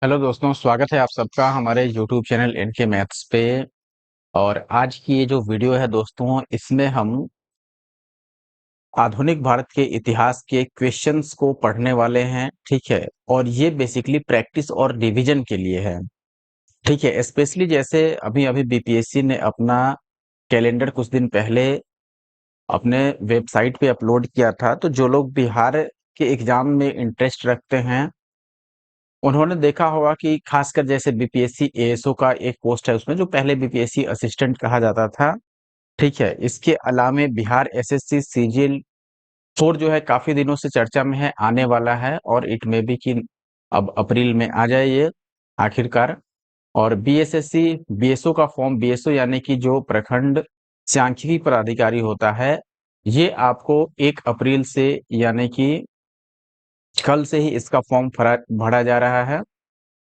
Hello दोस्तों, स्वागत है आप सबका हमारे यूट्यूब चैनल एनके मैथ्स पे। और आज की ये जो वीडियो है दोस्तों, इसमें हम आधुनिक भारत के इतिहास के क्वेश्चंस को पढ़ने वाले हैं। ठीक है, और ये बेसिकली प्रैक्टिस और रिवीजन के लिए है। ठीक है, स्पेशली जैसे अभी अभी बीपीएससी ने अपना कैलेंडर कुछ दिन पहले अपने वेबसाइट पे अपलोड किया था, तो जो लोग बिहार के एग्जाम में इंटरेस्ट रखते हैं उन्होंने देखा होगा कि खासकर जैसे बीपीएससी एएसओ का एक पोस्ट है उसमें, जो पहले बीपीएससी असिस्टेंट कहा जाता था। ठीक है, इसके अलावा बिहार एसएससी सीजीएल 4 जो है काफी दिनों से चर्चा में है, आने वाला है और इट में भी कि अब अप्रैल में आ जाए ये आखिरकार। और बीएसएससी बीएसओ का फॉर्म, बीएसओ यानी कि जो प्रखंड सांख्यिकी पदाधिकारी होता है, ये आपको 1 अप्रैल से यानी कि कल से ही इसका फॉर्म भरा जा रहा है।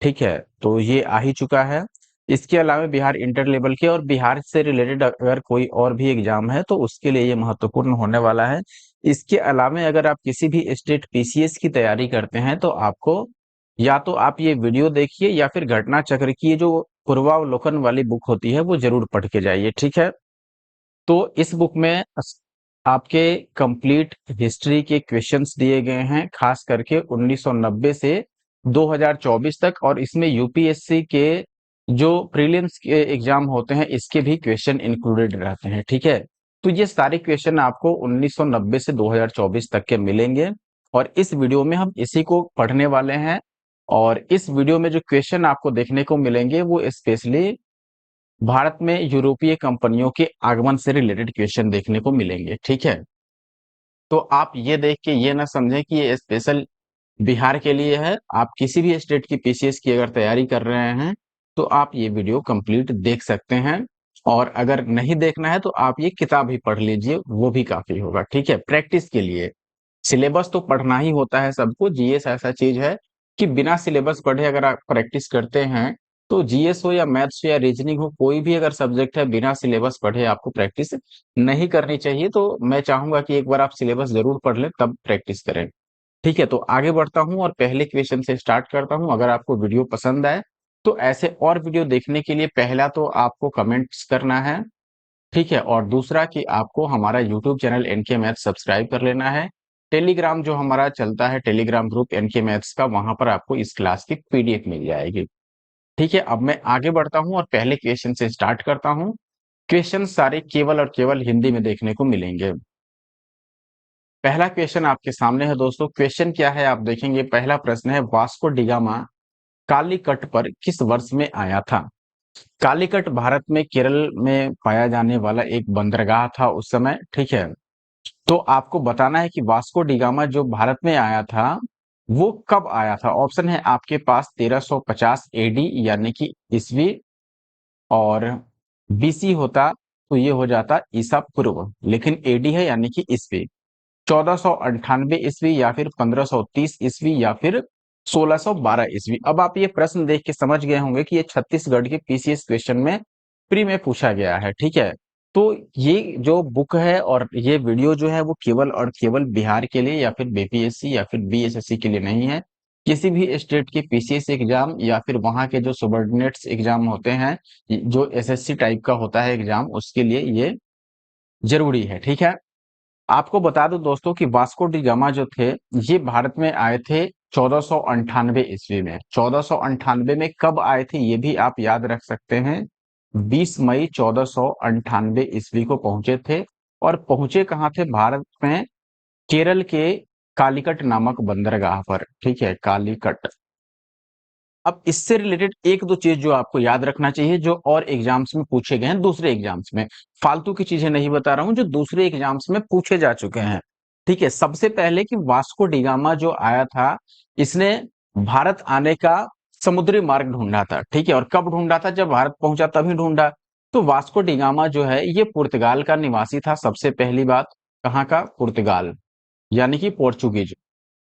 ठीक है, तो ये आ ही चुका है। इसके अलावा बिहार इंटर लेवल के और बिहार से रिलेटेड अगर कोई और भी एग्जाम है तो उसके लिए ये महत्वपूर्ण होने वाला है। इसके अलावा अगर आप किसी भी स्टेट पीसीएस की तैयारी करते हैं तो आपको या तो आप ये वीडियो देखिए या फिर घटना चक्र की ये जो पूर्वावलोकन वाली बुक होती है वो जरूर पढ़ के जाइए। ठीक है, तो इस बुक में आपके कंप्लीट हिस्ट्री के क्वेश्चंस दिए गए हैं, खास करके 1990 से 2024 तक। और इसमें यूपीएससी के जो प्रीलिम्स के एग्जाम होते हैं इसके भी क्वेश्चन इंक्लूडेड रहते हैं। ठीक है, तो ये सारे क्वेश्चन आपको 1990 से 2024 तक के मिलेंगे और इस वीडियो में हम इसी को पढ़ने वाले हैं। और इस वीडियो में जो क्वेश्चन आपको देखने को मिलेंगे वो स्पेशली भारत में यूरोपीय कंपनियों के आगमन से रिलेटेड क्वेश्चन देखने को मिलेंगे। ठीक है, तो आप ये देख के ये ना समझें कि ये स्पेशल बिहार के लिए है। आप किसी भी स्टेट की पीसीएस की अगर तैयारी कर रहे हैं तो आप ये वीडियो कंप्लीट देख सकते हैं। और अगर नहीं देखना है तो आप ये किताब ही पढ़ लीजिए, वो भी काफी होगा। ठीक है, प्रैक्टिस के लिए सिलेबस तो पढ़ना ही होता है सबको। जीएस ऐसा चीज है कि बिना सिलेबस पढ़े अगर आप प्रैक्टिस करते हैं तो जीएस हो या मैथ्स हो या रीजनिंग हो, कोई भी अगर सब्जेक्ट है, बिना सिलेबस पढ़े आपको प्रैक्टिस नहीं करनी चाहिए। तो मैं चाहूंगा कि एक बार आप सिलेबस जरूर पढ़ लें तब प्रैक्टिस करें। ठीक है, तो आगे बढ़ता हूं और पहले क्वेश्चन से स्टार्ट करता हूं। अगर आपको वीडियो पसंद आए तो ऐसे और वीडियो देखने के लिए पहला तो आपको कमेंट्स करना है। ठीक है, और दूसरा कि आपको हमारा YouTube channel NK maths subscribe कर लेना है। टेलीग्राम जो हमारा चलता है, टेलीग्राम ग्रुप एनके मैथ्स का, वहां पर आपको इस क्लास की पीडीएफ मिल जाएगी। ठीक है, अब मैं आगे बढ़ता हूं और पहले क्वेश्चन से स्टार्ट करता हूं। क्वेश्चन सारे केवल और केवल हिंदी में देखने को मिलेंगे। पहला क्वेश्चन आपके सामने है दोस्तों। क्वेश्चन क्या है आप देखेंगे। पहला प्रश्न है, वास्को डिगामा कालीकट पर किस वर्ष में आया था। कालीकट भारत में केरल में पाया जाने वाला एक बंदरगाह था उस समय। ठीक है, तो आपको बताना है कि वास्को डिगामा जो भारत में आया था वो कब आया था। ऑप्शन है आपके पास 1350 एडी यानी कि ईसवी, और बीसी होता तो ये हो जाता ईसा पूर्व, लेकिन एडी है यानी कि ईसवी। 1498 ईस्वी या फिर 1530 ईस्वी या फिर 1612 ईस्वी। अब आप ये प्रश्न देख के समझ गए होंगे कि ये छत्तीसगढ़ के पीसीएस क्वेश्चन में प्री में पूछा गया है। ठीक है, तो ये जो बुक है और ये वीडियो जो है वो केवल और केवल बिहार के लिए या फिर बीपीएससी या फिर बीएसएससी के लिए नहीं है। किसी भी स्टेट के पीसीएस एग्जाम या फिर वहां के जो सबऑर्डिनेट्स एग्जाम होते हैं, जो एसएससी टाइप का होता है एग्जाम, उसके लिए ये जरूरी है। ठीक है, आपको बता दूं दोस्तों कि वास्को डी गामा जो थे ये भारत में आए थे 1498 ईस्वी में। 1498 में कब आए थे ये भी आप याद रख सकते हैं। 20 मई 1498 ईस्वी को पहुंचे थे। और पहुंचे कहाँ थे भारत में? केरल के कालीकट नामक बंदरगाह पर। ठीक है, कालीकट। अब इससे रिलेटेड एक दो चीज जो आपको याद रखना चाहिए, जो और एग्जाम्स में पूछे गए हैं, दूसरे एग्जाम्स में। फालतू की चीजें नहीं बता रहा हूं, जो दूसरे एग्जाम्स में पूछे जा चुके हैं। ठीक है, सबसे पहले कि वास्को डिगामा जो आया था, इसने भारत आने का समुद्री मार्ग ढूंढा था। ठीक है, और कब ढूंढा था? जब भारत पहुंचा तभी ढूंढा। तो वास्को डिगामा जो है ये पुर्तगाल का निवासी था। सबसे पहली बात, कहाँ का? पुर्तगाल, यानी कि पोर्चुगीज।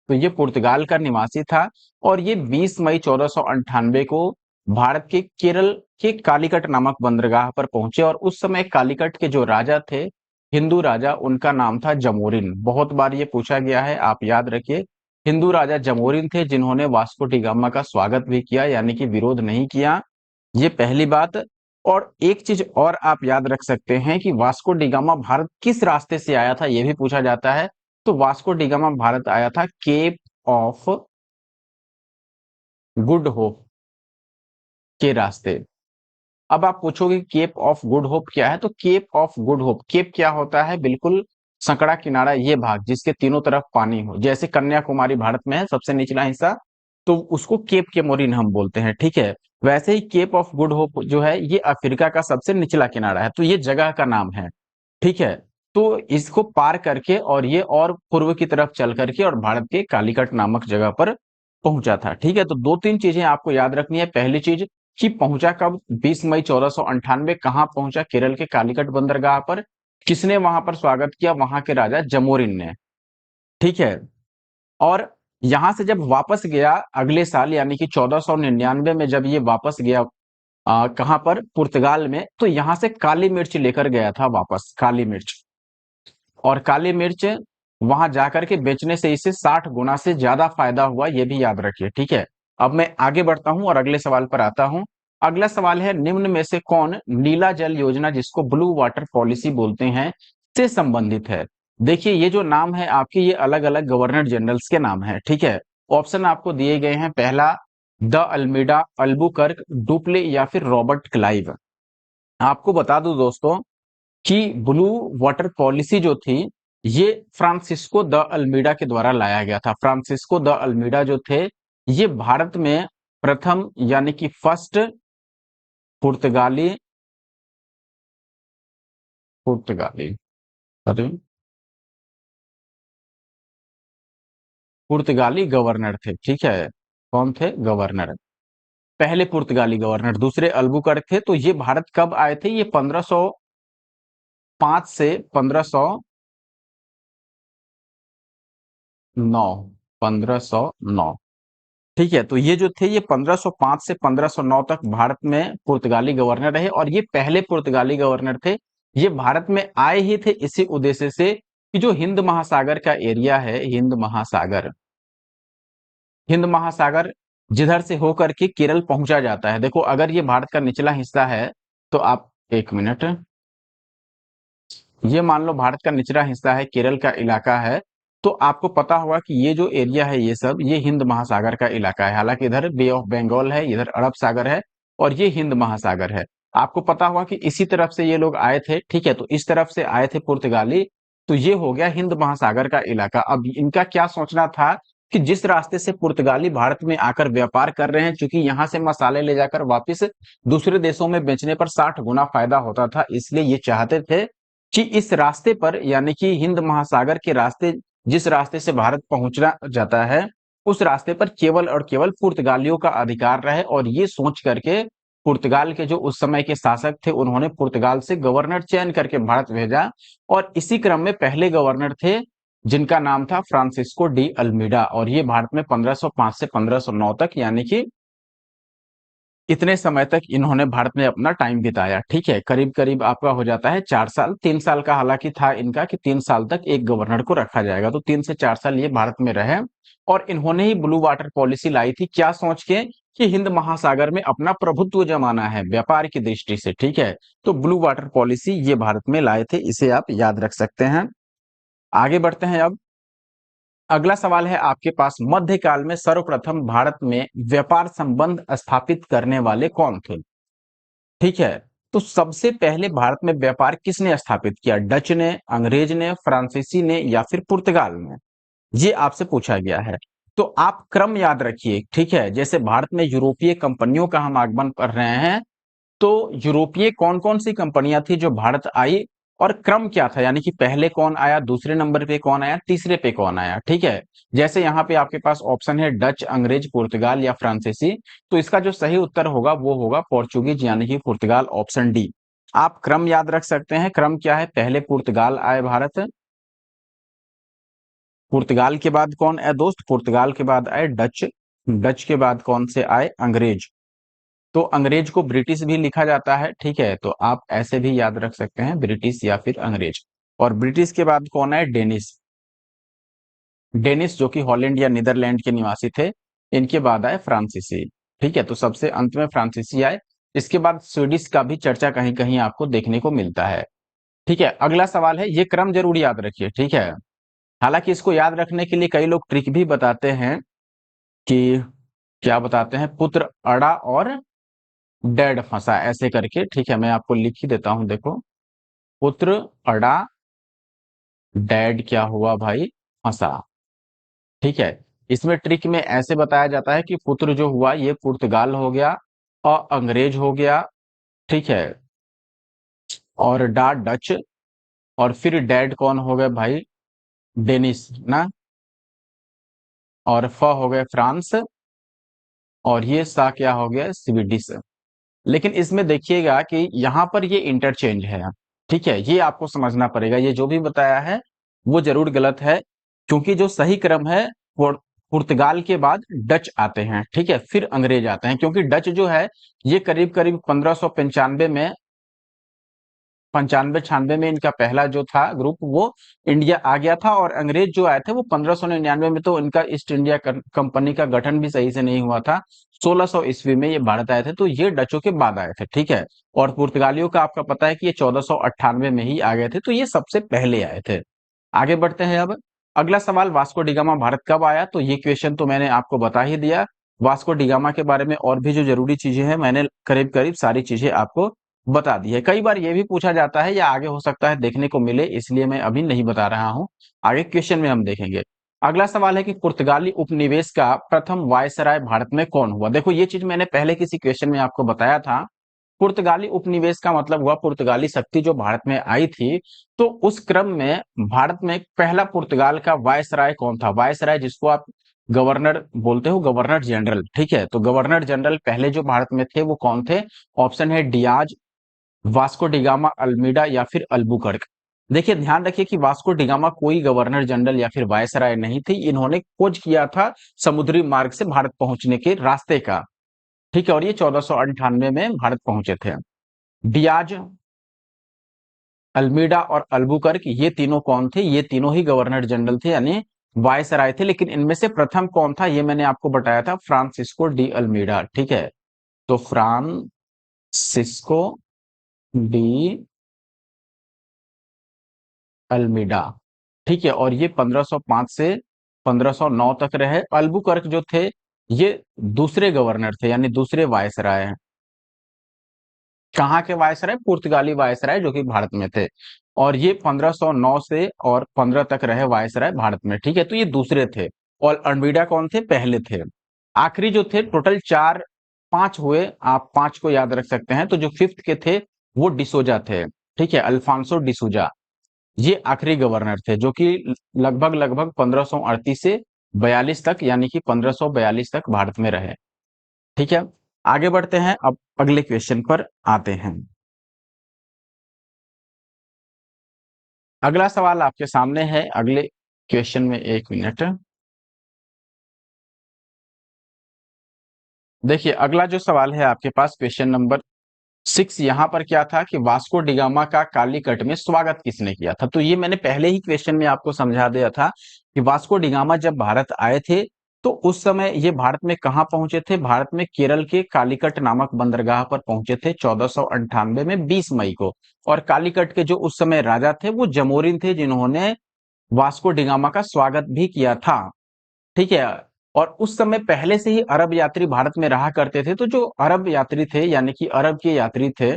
तो ये पुर्तगाल का निवासी था और ये 20 मई 1498 को भारत के केरल के कालीकट नामक बंदरगाह पर पहुंचे। और उस समय कालीकट के जो राजा थे, हिंदू राजा, उनका नाम था जमोरिन। बहुत बार ये पूछा गया है, आप याद रखिए। हिंदू राजा जमोरिन थे जिन्होंने वास्को डी गामा का स्वागत भी किया, यानी कि विरोध नहीं किया। ये पहली बात। और एक चीज और आप याद रख सकते हैं कि वास्को डी गामा भारत किस रास्ते से आया था, यह भी पूछा जाता है। तो वास्को डी गामा भारत आया था केप ऑफ गुड होप के रास्ते। अब आप पूछोगे केप ऑफ गुड होप क्या है, तो Cape of Good Hope, cape क्या होता है, बिल्कुल संकड़ा किनारा, ये भाग जिसके तीनों तरफ पानी हो, जैसे कन्याकुमारी भारत में है सबसे निचला हिस्सा, तो उसको केप केमोरिन हम बोलते हैं, ठीक है। वैसे he kept of Good hope जो है ये अफ्रीका का सबसे निचला किनारा है, तो ये जगह का नाम है, ठीक है। तो इसको पार करके और ये और पूर्व की तरफ चल करके और भारत के कालीकट नामक जगह पर पहुंचा था, ठीक है। तो दो तीन चीजें आपको याद रखनी है। पहली चीज कि पहुंचा कब, 20 मई 1498, कहां पहुंचा, केरल के कालीकट बंदरगाह पर। किसने वहां पर स्वागत किया, वहां के राजा जमोरिन ने, ठीक है। और यहां से जब वापस गया अगले साल यानी कि 1499 में जब ये वापस गया कहां पर, पुर्तगाल में, तो यहां से काली मिर्च लेकर गया था वापस, काली मिर्च। और काली मिर्च वहां जाकर के बेचने से इसे 60 गुना से ज्यादा फायदा हुआ, ये भी याद रखिए, ठीक है। अब मैं आगे बढ़ता हूं और अगले सवाल पर आता हूं। अगला सवाल है, निम्न में से कौन नीला जल योजना, जिसको ब्लू वाटर पॉलिसी बोलते हैं, से संबंधित है। देखिए ये जो नाम है आपके, ये अलग अलग गवर्नर जनरल्स के नाम है, ठीक है। ऑप्शन आपको दिए गए हैं, पहला द अल्मीडा, अल्बुकर्क, डुप्ले या फिर रॉबर्ट क्लाइव। आपको बता दूं दोस्तों कि ब्लू वाटर पॉलिसी जो थी ये फ्रांसिस्को द अल्मीडा के द्वारा लाया गया था। फ्रांसिस्को द अल्मीडा जो थे ये भारत में प्रथम यानी कि फर्स्ट पुर्तगाली पुर्तगाली अरे पुर्तगाली गवर्नर थे, ठीक है। कौन थे, गवर्नर, पहले पुर्तगाली गवर्नर। दूसरे अल्बुकर्क थे। तो ये भारत कब आए थे, ये 1505 से 1509, 1509, ठीक है। तो ये जो थे ये 1505 से 1509 तक भारत में पुर्तगाली गवर्नर रहे और ये पहले पुर्तगाली गवर्नर थे। ये भारत में आए ही थे इसी उद्देश्य से कि जो हिंद महासागर का एरिया है, हिंद महासागर जिधर से होकर के केरल पहुंचा जाता है। देखो अगर ये भारत का निचला हिस्सा है तो आप, एक मिनट, ये मान लो भारत का निचला हिस्सा है, केरल का इलाका है, तो आपको पता होगा कि ये जो एरिया है ये सब ये हिंद महासागर का इलाका है। हालांकि इधर बे ऑफ बंगाल है, इधर अरब सागर है और ये हिंद महासागर है। आपको पता होगा कि इसी तरफ से ये लोग आए थे, ठीक है। तो इस तरफ से आए थे पुर्तगाली, तो ये हो गया हिंद महासागर का इलाका। अब इनका क्या सोचना था कि जिस रास्ते से पुर्तगाली भारत में आकर व्यापार कर रहे हैं, क्योंकि यहाँ से मसाले ले जाकर वापिस दूसरे देशों में बेचने पर 60 गुना फायदा होता था, इसलिए ये चाहते थे कि इस रास्ते पर यानी कि हिंद महासागर के रास्ते, जिस रास्ते से भारत पहुंचना जाता है, उस रास्ते पर केवल और केवल पुर्तगालियों का अधिकार रहे। और ये सोच करके पुर्तगाल के जो उस समय के शासक थे उन्होंने पुर्तगाल से गवर्नर चयन करके भारत भेजा। और इसी क्रम में पहले गवर्नर थे जिनका नाम था फ्रांसिस्को डी अल्मीडा, और ये भारत में 1505 से 1509 तक यानी कि इतने समय तक इन्होंने भारत में अपना टाइम बिताया, ठीक है। करीब करीब आपका हो जाता है 4 साल, 3 साल का हालांकि था इनका कि 3 साल तक एक गवर्नर को रखा जाएगा, तो 3 से 4 साल ये भारत में रहे। और इन्होंने ही ब्लू वाटर पॉलिसी लाई थी, क्या सोच के कि हिंद महासागर में अपना प्रभुत्व जमाना है व्यापार की दृष्टि से, ठीक है। तो ब्लू वाटर पॉलिसी ये भारत में लाए थे, इसे आप याद रख सकते हैं। आगे बढ़ते हैं। अब अगला सवाल है आपके पास, मध्यकाल में सर्वप्रथम भारत में व्यापार संबंध स्थापित करने वाले कौन थे, ठीक है। तो सबसे पहले भारत में व्यापार किसने स्थापित किया, डच ने, अंग्रेज ने, फ्रांसीसी ने या फिर पुर्तगाल ने, ये आपसे पूछा गया है। तो आप क्रम याद रखिए, ठीक है। जैसे भारत में यूरोपीय कंपनियों का हम आगमन कर रहे हैं, तो यूरोपीय कौन कौन सी कंपनियां थी जो भारत आई, और क्रम क्या था, यानी कि पहले कौन आया, दूसरे नंबर पे कौन आया, तीसरे पे कौन आया, ठीक है। जैसे यहाँ पे आपके पास ऑप्शन है डच, अंग्रेज, पुर्तगाल या फ्रांसीसी, तो इसका जो सही उत्तर होगा वो होगा पोर्चुगीज यानी कि पुर्तगाल, ऑप्शन डी। आप क्रम याद रख सकते हैं, क्रम क्या है, पहले पुर्तगाल आए भारत, पुर्तगाल के बाद कौन आए दोस्त, पुर्तगाल के बाद आए डच, डच के बाद कौन से आए, अंग्रेज। तो अंग्रेज को ब्रिटिश भी लिखा जाता है, ठीक है। तो आप ऐसे भी याद रख सकते हैं, ब्रिटिश या फिर अंग्रेज। और ब्रिटिश के बाद कौन है, डेनिश। डेनिस जो कि हॉलैंड या नीदरलैंड के निवासी थे, इनके बाद आए फ्रांसीसी। ठीक है, तो सबसे अंत में फ्रांसीसी आए। इसके बाद स्वीडिश का भी चर्चा कहीं कहीं आपको देखने को मिलता है। ठीक है, अगला सवाल है, ये क्रम जरूर याद रखिए। ठीक है, हालांकि इसको याद रखने के लिए कई लोग ट्रिक भी बताते हैं कि क्या बताते हैं, पुत्र अड़ा और डैड फंसा ऐसे करके। ठीक है, मैं आपको लिख ही देता हूं, देखो, पुत्र अड़ा, डैड क्या हुआ भाई, फंसा। ठीक है, इसमें ट्रिक में ऐसे बताया जाता है कि पुत्र जो हुआ ये पुर्तगाल हो गया और अंग्रेज हो गया। ठीक है, और डा डच, और फिर डैड कौन हो गए भाई, डेनिस ना, और फ हो गए फ्रांस, और ये सा क्या हो गया, स्वीडिश। लेकिन इसमें देखिएगा कि यहाँ पर ये इंटरचेंज है। ठीक है, ये आपको समझना पड़ेगा, ये जो भी बताया है वो जरूर गलत है, क्योंकि जो सही क्रम है, पुर्तगाल के बाद डच आते हैं। ठीक है, फिर अंग्रेज आते हैं, क्योंकि डच जो है ये करीब करीब 1595 में, 95-96 में इनका पहला जो था ग्रुप वो इंडिया आ गया था, और अंग्रेज जो आए थे वो 1599 में। तो इनका ईस्ट इंडिया कंपनी का गठन भी सही से नहीं हुआ था। 1600 ईस्वी में ये भारत आए थे, तो ये डचों के बाद आए थे। ठीक है, और पुर्तगालियों का आपका पता है कि ये 1498 में ही आ गए थे, तो ये सबसे पहले आए थे। आगे बढ़ते हैं अब। अगला सवाल, वास्को डिगामा भारत कब आया, तो ये क्वेश्चन तो मैंने आपको बता ही दिया। वास्को डिगामा के बारे में और भी जो जरूरी चीजें हैं मैंने करीब करीब सारी चीजें आपको बता दी है। कई बार ये भी पूछा जाता है या आगे हो सकता है देखने को मिले, इसलिए मैं अभी नहीं बता रहा हूं, आगे क्वेश्चन में हम देखेंगे। अगला सवाल है कि पुर्तगाली उपनिवेश का प्रथम वायसराय भारत में कौन हुआ। देखो, ये चीज मैंने पहले किसी क्वेश्चन में आपको बताया था। पुर्तगाली उपनिवेश का मतलब हुआ पुर्तगाली शक्ति जो भारत में आई थी, तो उस क्रम में भारत में पहला पुर्तगाल का वायसराय कौन था। वायसराय जिसको आप गवर्नर बोलते हो, गवर्नर जनरल। ठीक है, तो गवर्नर जनरल पहले जो भारत में थे वो कौन थे। ऑप्शन है डियाज, वास्को डिगामा, अल्मीडा या फिर अल्बुकर्क। देखिए, ध्यान रखिए कि वास्को डिगामा कोई गवर्नर जनरल या फिर वायसराय नहीं थी, इन्होंने खोज किया था समुद्री मार्ग से भारत पहुंचने के रास्ते का। ठीक है, और ये 1498 में भारत पहुंचे थे। डियाज, अल्मीडा और अल्बुकर्क ये तीनों कौन थे, ये तीनों ही गवर्नर जनरल थे, यानी वायसराय थे। लेकिन इनमें से प्रथम कौन था ये मैंने आपको बताया था, फ्रांसिस्को डी अल्मीडा। ठीक है, तो फ्रांसिस्को डी अल्मीडा। ठीक है, और ये 1505 से 1509 तक रहे। अल्बुकर्क जो थे ये दूसरे गवर्नर थे, यानी दूसरे वायसराय हैं। कहाँ के वायसराय, पुर्तगाली वायसराय जो कि भारत में थे, और ये 1509 से और 15 तक रहे वायसराय भारत में। ठीक है, तो ये दूसरे थे, और अल्मीडा कौन थे, पहले थे। आखिरी जो थे, टोटल चार पांच हुए, आप पांच को याद रख सकते हैं। तो जो फिफ्थ के थे वो डिसोजा थे। ठीक है, अल्फांसो डिसूजा, ये आखिरी गवर्नर थे, जो कि लगभग लगभग 1538 से 42 तक, यानी कि 1542 तक भारत में रहे। ठीक है, आगे बढ़ते हैं, अब अगले क्वेश्चन पर आते हैं। अगला सवाल आपके सामने है, अगले क्वेश्चन में, एक मिनट। देखिए, अगला जो सवाल है आपके पास, क्वेश्चन नंबर 6, यहां पर क्या था कि वास्को डिगामा का कालीकट में स्वागत किसने किया था। तो ये मैंने पहले ही क्वेश्चन में आपको समझा दिया था कि वास्को डिगामा जब भारत आए थे तो उस समय ये भारत में कहां पहुंचे थे, भारत में केरल के कालीकट नामक बंदरगाह पर पहुंचे थे 1498 में 20 मई को। और कालीकट के जो उस समय राजा थे वो जमोरिन थे, जिन्होंने वास्को डिगामा का स्वागत भी किया था। ठीक है, और उस समय पहले से ही अरब यात्री भारत में रहा करते थे, तो जो अरब यात्री थे, यानी कि अरब के यात्री थे,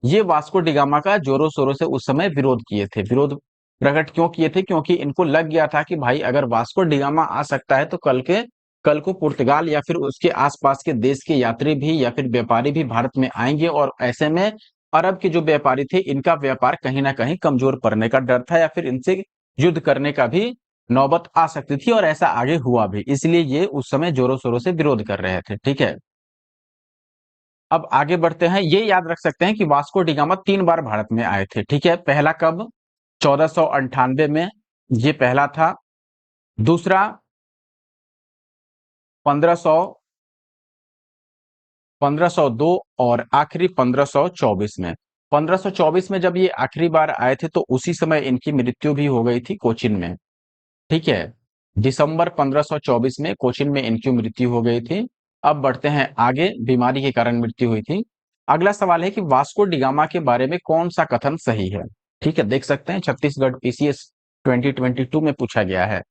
ये वास्को डिगामा का जोरों शोरों से उस समय विरोध किए थे। विरोध प्रकट क्यों किए थे, क्योंकि इनको लग गया था कि भाई अगर वास्को डिगामा आ सकता है तो कल को पुर्तगाल या फिर उसके आसपास के देश के यात्री भी या फिर व्यापारी भी भारत में आएंगे, और ऐसे में अरब के जो व्यापारी थे इनका व्यापार कहीं ना कहीं कमजोर पड़ने का डर था, या फिर इनसे युद्ध करने का भी नौबत आ सकती थी, और ऐसा आगे हुआ भी, इसलिए ये उस समय जोरों शोरों से विरोध कर रहे थे। ठीक है, अब आगे बढ़ते हैं। ये याद रख सकते हैं कि वास्को डिगामा 3 बार भारत में आए थे। ठीक है, पहला कब, 1498 में, ये पहला था। दूसरा 1500 1502, और आखिरी 1524 में। 1524 में जब ये आखिरी बार आए थे तो उसी समय इनकी मृत्यु भी हो गई थी कोचिन में। ठीक है। दिसंबर 1524 में कोचिन में इनकी मृत्यु हो गई थी। अब बढ़ते हैं आगे, बीमारी के कारण मृत्यु हुई थी। अगला सवाल है कि वास्को डिगामा के बारे में कौन सा कथन सही है। ठीक है, देख सकते हैं छत्तीसगढ़ पीसीएस 2022 में पूछा गया है।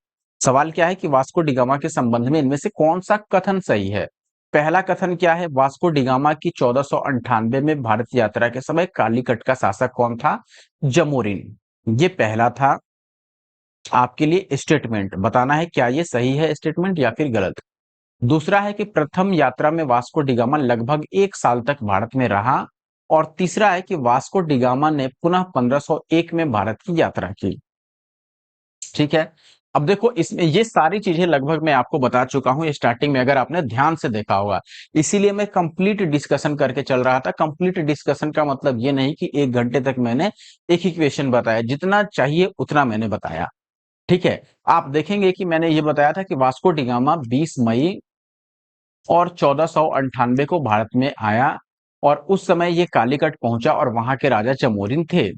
सवाल क्या है कि वास्को डिगामा के संबंध में इनमें से कौन सा कथन सही है। पहला कथन क्या है, वास्को डिगामा की 1498 में भारत यात्रा के समय कालीकट का शासक कौन था? जमोरिन। ये पहला था। आपके लिए स्टेटमेंट बताना है क्या ये सही है स्टेटमेंट या फिर गलत। दूसरा है कि प्रथम यात्रा में वास्को डिगामा लगभग 1 साल तक भारत में रहा। और तीसरा है कि वास्को डिगामा ने पुनः 1501 में भारत की यात्रा की। ठीक है। अब देखो इसमें ये सारी चीजें लगभग मैं आपको बता चुका हूं स्टार्टिंग में, अगर आपने ध्यान से देखा होगा। इसीलिए मैं कंप्लीट डिस्कशन करके चल रहा था। कंप्लीट डिस्कशन का मतलब ये नहीं कि 1 घंटे तक मैंने एक ही क्वेश्चन बताया, जितना चाहिए उतना मैंने बताया। ठीक है। आप देखेंगे कि मैंने ये बताया था कि वास्को डिगामा 20 मई और 1498 को भारत में आया और उस समय ये कालीकट पहुंचा और वहां के राजा चमोरिन थे।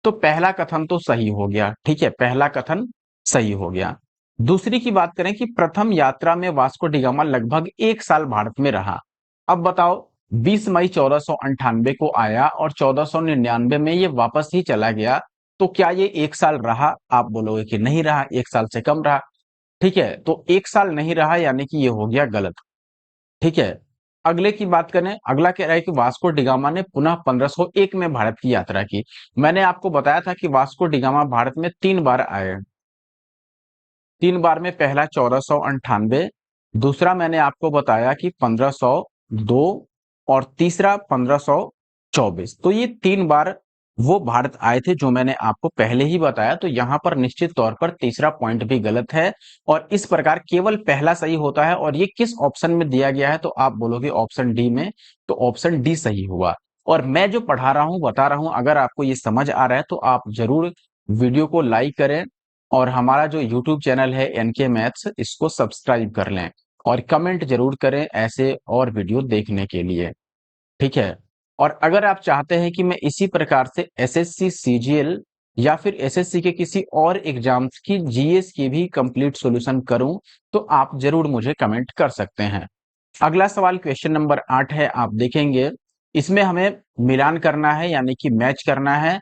तो पहला कथन तो सही हो गया। ठीक है, पहला कथन सही हो गया। दूसरी की बात करें कि प्रथम यात्रा में वास्को डिगामा लगभग 1 साल भारत में रहा। अब बताओ, 20 मई 1498 को आया और 1499 में ये वापस ही चला गया। तो क्या ये 1 साल रहा? आप बोलोगे कि नहीं रहा, 1 साल से कम रहा। ठीक है, तो 1 साल नहीं रहा यानी कि ये हो गया गलत। ठीक है। अगले की बात करें, अगला कह रहा है कि वास्को डिगामा ने पुनः 1501 में भारत की यात्रा की। मैंने आपको बताया था कि वास्को डिगामा भारत में 3 बार आए। 3 बार में पहला 1498, दूसरा मैंने आपको बताया कि 1502 और तीसरा 1524। तो ये 3 बार वो भारत आए थे जो मैंने आपको पहले ही बताया। तो यहां पर निश्चित तौर पर तीसरा पॉइंट भी गलत है और इस प्रकार केवल पहला सही होता है। और ये किस ऑप्शन में दिया गया है? तो आप बोलोगे ऑप्शन डी में। तो ऑप्शन डी सही हुआ। और मैं जो पढ़ा रहा हूं बता रहा हूं, अगर आपको ये समझ आ रहा है तो आप जरूर वीडियो को लाइक करें और हमारा जो यूट्यूब चैनल है एनके मैथ्स, इसको सब्सक्राइब कर लें और कमेंट जरूर करें ऐसे और वीडियो देखने के लिए। ठीक है। और अगर आप चाहते हैं कि मैं इसी प्रकार से एसएससी सीजीएल या फिर एसएससी के किसी और एग्जाम्स की जीएस की भी कंप्लीट सॉल्यूशन करूं, तो आप जरूर मुझे कमेंट कर सकते हैं। अगला सवाल क्वेश्चन नंबर 8 है, आप देखेंगे इसमें हमें मिलान करना है यानी कि मैच करना है।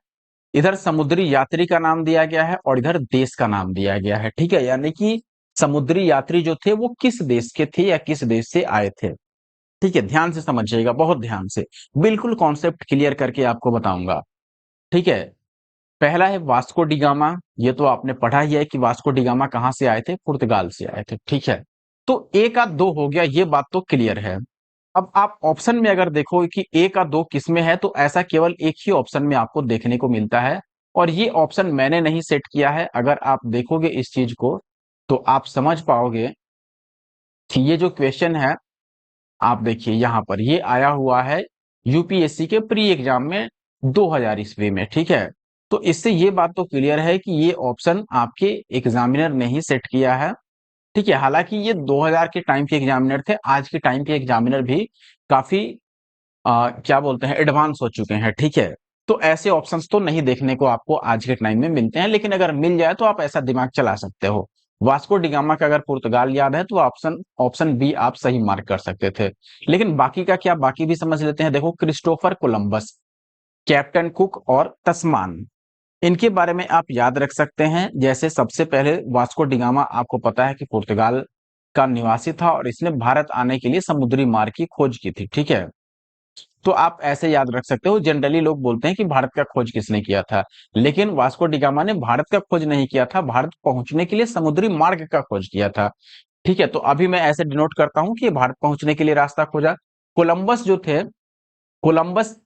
इधर समुद्री यात्री का नाम दिया गया है और इधर देश का नाम दिया गया है। ठीक है, यानी कि समुद्री यात्री जो थे वो किस देश के थे या किस देश से आए थे। ठीक है, ध्यान से समझिएगा, बहुत ध्यान से, बिल्कुल कॉन्सेप्ट क्लियर करके आपको बताऊंगा। ठीक है। पहला है वास्को डिगामा। ये तो आपने पढ़ा ही है कि वास्को डिगामा कहां से आए थे? पुर्तगाल से आए थे। ठीक है, तो एक का दो हो गया, ये बात तो क्लियर है। अब आप ऑप्शन में अगर देखो कि ए का दो किसमें है, तो ऐसा केवल एक ही ऑप्शन में आपको देखने को मिलता है। और ये ऑप्शन मैंने नहीं सेट किया है। अगर आप देखोगे इस चीज को तो आप समझ पाओगे कि ये जो क्वेश्चन है, आप देखिए यहां पर ये आया हुआ है यूपीएससी के प्री एग्जाम में 2000 ईस्वी में। ठीक है, तो इससे ये बात तो क्लियर है कि ये ऑप्शन आपके एग्जामिनर ने ही सेट किया है। ठीक है, हालांकि ये 2000 के टाइम के एग्जामिनर थे, आज के टाइम के एग्जामिनर भी काफी क्या बोलते हैं एडवांस हो चुके हैं। ठीक है, तो ऐसे ऑप्शंस तो नहीं देखने को आपको आज के टाइम में मिलते हैं, लेकिन अगर मिल जाए तो आप ऐसा दिमाग चला सकते हो। वास्को डिगामा का अगर पुर्तगाल याद है तो ऑप्शन ऑप्शन बी आप सही मार्क कर सकते थे। लेकिन बाकी का क्या, बाकी भी समझ लेते हैं। देखो, क्रिस्टोफर कोलंबस, कैप्टन कुक और तस्मान, इनके बारे में आप याद रख सकते हैं। जैसे सबसे पहले वास्को डिगामा आपको पता है कि पुर्तगाल का निवासी था और इसने भारत आने के लिए समुद्री मार्ग की खोज की थी। ठीक है, तो आप ऐसे याद रख सकते हो। जनरली लोग बोलते हैं कि भारत का खोज किसने किया था, लेकिन वास्को डिगामा ने भारत का खोज नहीं किया था, भारत पहुंचने के लिए समुद्री मार्ग का खोज किया था। ठीक है, तो अभी मैं ऐसे डिनोट करता हूं कि भारत पहुंचने के लिए रास्ता खोजा। कोलंबस जो थे, कोलंबस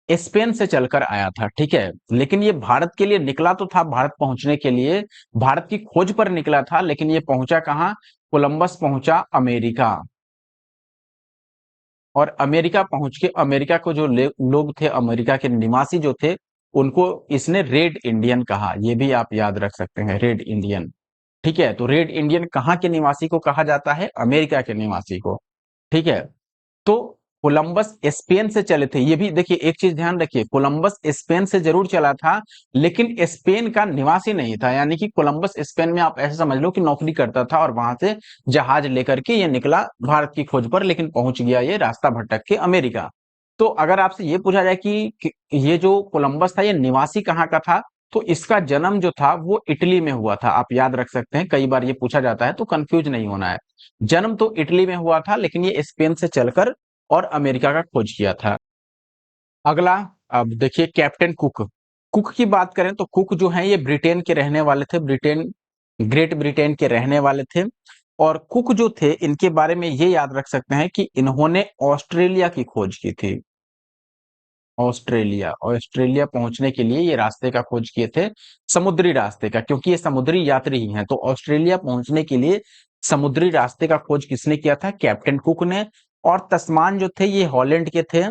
स्पेन से चलकर आया था। ठीक है, लेकिन ये भारत के लिए निकला तो था, भारत पहुंचने के लिए भारत की खोज पर निकला था, लेकिन ये पहुंचा कहां? कोलंबस पहुंचा अमेरिका। और अमेरिका पहुंच के अमेरिका को जो लोग थे, अमेरिका के निवासी जो थे, उनको इसने रेड इंडियन कहा। ये भी आप याद रख सकते हैं, रेड इंडियन। ठीक है, तो रेड इंडियन कहाँ के निवासी को कहा जाता है? अमेरिका के निवासी को। ठीक है, तो कोलंबस स्पेन से चले थे। ये भी देखिए, एक चीज ध्यान रखिए, कोलंबस स्पेन से जरूर चला था, लेकिन स्पेन का निवासी नहीं था। यानी कि कोलंबस स्पेन में आप ऐसे समझ लो कि नौकरी करता था और वहां से जहाज लेकर के ये निकला भारत की खोज पर, लेकिन पहुंच गया ये रास्ता भटक के अमेरिका। तो अगर आपसे ये पूछा जाए कि ये जो कोलंबस था ये निवासी कहाँ का था, तो इसका जन्म जो था वो इटली में हुआ था। आप याद रख सकते हैं, कई बार ये पूछा जाता है तो कंफ्यूज नहीं होना है। जन्म तो इटली में हुआ था, लेकिन ये स्पेन से चलकर और अमेरिका का खोज किया था। अगला, अब देखिए कैप्टन कुक। कुक की बात करें तो कुक जो है ये ब्रिटेन के रहने वाले थे, ब्रिटेन, ग्रेट ब्रिटेन के रहने वाले थे। और कुक जो थे इनके बारे में ये याद रख सकते हैं कि इन्होंने ऑस्ट्रेलिया की खोज की थी। ऑस्ट्रेलिया, ऑस्ट्रेलिया पहुंचने के लिए ये रास्ते का खोज किए थे, समुद्री रास्ते का, क्योंकि ये समुद्री यात्री ही हैं। तो ऑस्ट्रेलिया पहुंचने के लिए समुद्री रास्ते का खोज किसने किया था? कैप्टन कुक ने। और तस्मान जो थे ये हॉलैंड के थे,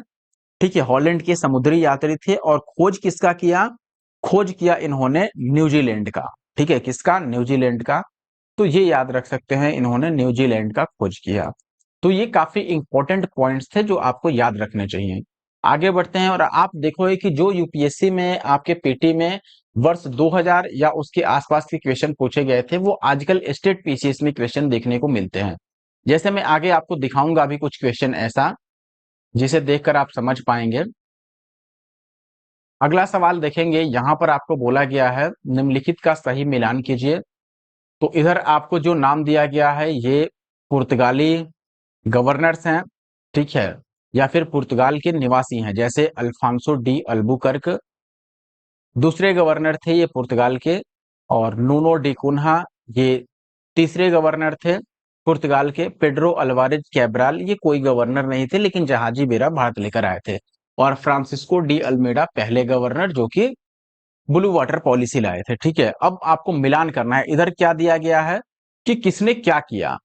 ठीक है, हॉलैंड के समुद्री यात्री थे। और खोज किसका किया? खोज किया इन्होंने न्यूजीलैंड का। ठीक है, किसका? न्यूजीलैंड का। तो ये याद रख सकते हैं, इन्होंने न्यूजीलैंड का खोज किया। तो ये काफी इंपॉर्टेंट पॉइंट्स थे जो आपको याद रखने चाहिए। आगे बढ़ते हैं और आप देखोगे कि जो यूपीएससी में आपके पीटी में वर्ष 2000 या उसके आसपास के क्वेश्चन पूछे गए थे, वो आजकल स्टेट पीसीएस में क्वेश्चन देखने को मिलते हैं। जैसे मैं आगे आपको दिखाऊंगा अभी कुछ क्वेश्चन ऐसा जिसे देखकर आप समझ पाएंगे। अगला सवाल देखेंगे, यहां पर आपको बोला गया है निम्नलिखित का सही मिलान कीजिए। तो इधर आपको जो नाम दिया गया है ये पुर्तगाली गवर्नर्स हैं, ठीक है, या फिर पुर्तगाल के निवासी हैं, जैसे अल्फांसो डी अल्बुकर्क दूसरे गवर्नर थे ये पुर्तगाल के। और नूनो डी कुन्हा ये तीसरे गवर्नर थे पुर्तगाल के। पेड्रो अल्वारेज कैब्राल ये कोई गवर्नर नहीं थे, लेकिन जहाजी बेरा भारत लेकर आए थे। और फ्रांसिस्को डी अल्मेडा पहले गवर्नर जो कि ब्लू वाटर पॉलिसी लाए थे। ठीक है, अब आपको मिलान करना है, इधर क्या दिया गया है कि किसने क्या किया।